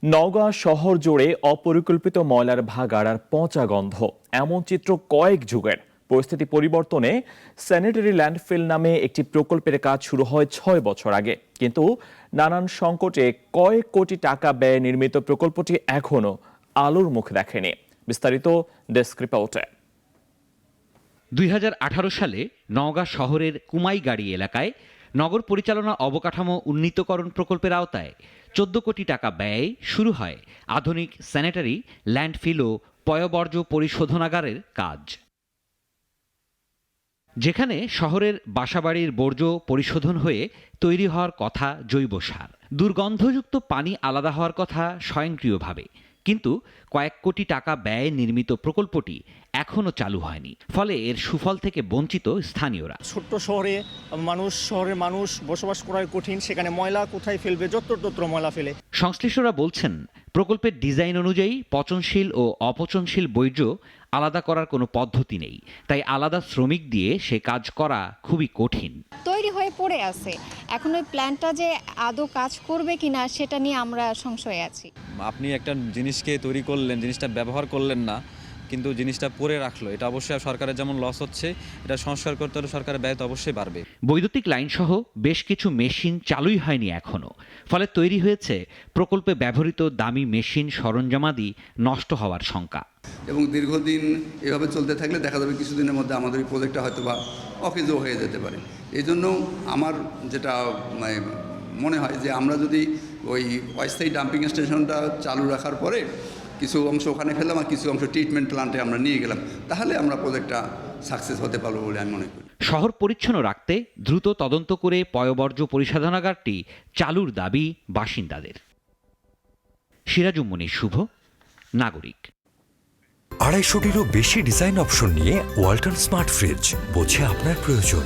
নওগাঁ শহর জুড়ে অপরিকল্পিত ময়লার ভাগাড় আর পচা গন্ধ, এমন চিত্র কয়েক যুগের। পরিস্থিতি পরিবর্তনে স্যানিটারি ল্যান্ডফিল নামে একটি প্রকল্পের কাজ শুরু হয় ৬ বছর আগে, কিন্তু নানান সংকটে কয়েক কোটি টাকা ব্যয়ে নির্মিত প্রকল্পটি এখনো আলোর মুখ দেখেনি। বিস্তারিত ডেস্ক রিপোর্টে। ২০১৮ সালে নওগাঁ শহরের কুমাইগাড়ি এলাকায় নগর পরিচালনা অবকাঠামো উন্নীতকরণ প্রকল্পের আওতায় ১৪ কোটি টাকা ব্যয়ে শুরু হয় আধুনিক স্যানিটারি ল্যান্ডফিল ও পয়ঃবর্জ্য পরিশোধনাগারের কাজ, যেখানে শহরের বাসাবাড়ির বর্জ্য পরিশোধন হয়ে তৈরি হওয়ার কথা জৈব সার, দুর্গন্ধযুক্ত পানি আলাদা হওয়ার কথা স্বয়ংক্রিয়ভাবে। কিন্তু কয়েক কোটি টাকা ব্যয়ে নির্মিত প্রকল্পটি এখনও চালু হয়নি, ফলে এর সুফল থেকে বঞ্চিত স্থানীয়রা। ছোট্ট শহরের মানুষ বসবাস করা কঠিন, সেখানে ময়লা কোথায় ফেলবে, যত্রতত্র ময়লা ফেলে। সংশ্লিষ্টরা বলছেন, প্রকল্পের ডিজাইন অনুযায়ী পচনশীল ও অপচনশীল বর্জ্য আলাদা করার কোনো পদ্ধতি নেই, তাই আলাদা শ্রমিক দিয়ে সে কাজ করা খুবই কঠিন। তৈরি হয়ে পড়ে আছে, এখন ওই প্ল্যানটা যে আদৌ কাজ করবে কিনা সেটা নিয়ে আমরা সংশয়ে আছি। আপনি একটা জিনিসকে তৈরি করলেন, জিনিসটা ব্যবহার করলেন না, কিন্তু জিনিসটা পরে রাখলো, এটা অবশ্যই সরকারের যেমন লস হচ্ছে, এটা সংস্কার করতে হলে সরকারের ব্যয় তো অবশ্যই বাড়বে। বৈদ্যুতিক লাইন সহ বেশ কিছু মেশিন চালুই হয়নি এখনো, ফলে তৈরি হয়েছে প্রকল্পে ব্যবহৃত দামি মেশিন সরঞ্জামাদি নষ্ট হওয়ার শঙ্কা। এবং দীর্ঘদিন এভাবে চলতে থাকলে দেখা যাবে কিছুদিনের মধ্যে আমাদের এই প্রজেক্টটা হয়তো বা অকেজও হয়ে যেতে পারে। এই জন্য আমার যেটা মনে হয় যে আমরা যদি ওই অস্থায়ী ডাম্পিং স্টেশনটা চালু রাখার পরে কিছু অংশ ওখানে ফেললাম আর কিছু অংশ ট্রিটমেন্ট প্ল্যান্টে আমরা নিয়ে গেলাম, তাহলে আমরা প্রজেক্টটা সাকসেস হতে পারবো বলে আমি মনে করি। শহর পরিচ্ছন্ন রাখতে দ্রুত তদন্ত করে পয়ঃবর্জ্য পরিশোধনাগারটি চালুর দাবি বাসিন্দাদের। সিরাজুম মনির শুভ, নাগরিক। ২৫০টিরও বেশি ডিজাইন অপশন নিয়ে ওয়ালটন স্মার্ট ফ্রিজ, বোঝে আপনার প্রয়োজন।